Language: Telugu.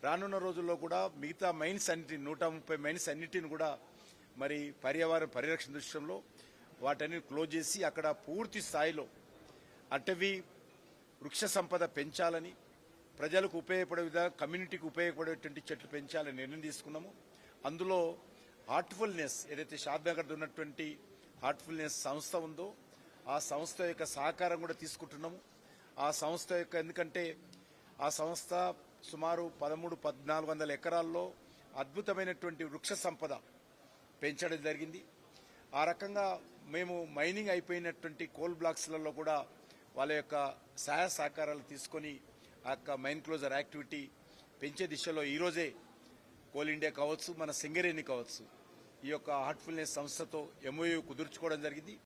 రానున్న రోజుల్లో కూడా మిగతా మైన్స్ అన్నిటిని 130 మైన్స్ అన్నిటిని కూడా మరి పర్యావరణ పరిరక్షణ దృష్టిలో వాటన్ని క్లోజ్ చేసి అక్కడ పూర్తి స్థాయిలో అటవీ వృక్ష సంపద పెంచాలని, ప్రజలకు ఉపయోగపడే విధంగా కమ్యూనిటీకి ఉపయోగపడేటువంటి చెట్లు పెంచాలని నిర్ణయం తీసుకున్నాము. అందులో హార్ట్ఫుల్నెస్ ఏదైతే షాద్నగర్ ఉన్నటువంటి హార్ట్ఫుల్నెస్ సంస్థ ఉందో ఆ సంస్థ యొక్క సహకారం కూడా తీసుకుంటున్నాము. ఆ సంస్థ యొక్క ఎందుకంటే ఆ సంస్థ సుమారు 13-1400 ఎకరాల్లో అద్భుతమైనటువంటి వృక్ష సంపద పెంచడం జరిగింది. ఆ రకంగా మేము మైనింగ్ అయిపోయినటువంటి కోల్ బ్లాక్స్లలో కూడా వాళ్ళ యొక్క సహాయ సహకారాలు తీసుకొని ఆ యొక్క మైన్ క్లోజర్ యాక్టివిటీ పెంచే దిశలో ఈరోజే కోల్ ఇండియా కావచ్చు, మన సింగరేణి కావచ్చు, ఈ యొక్క హార్ట్ఫుల్నెస్ సంస్థతో ఎంఓయూ కుదుర్చుకోవడం జరిగింది.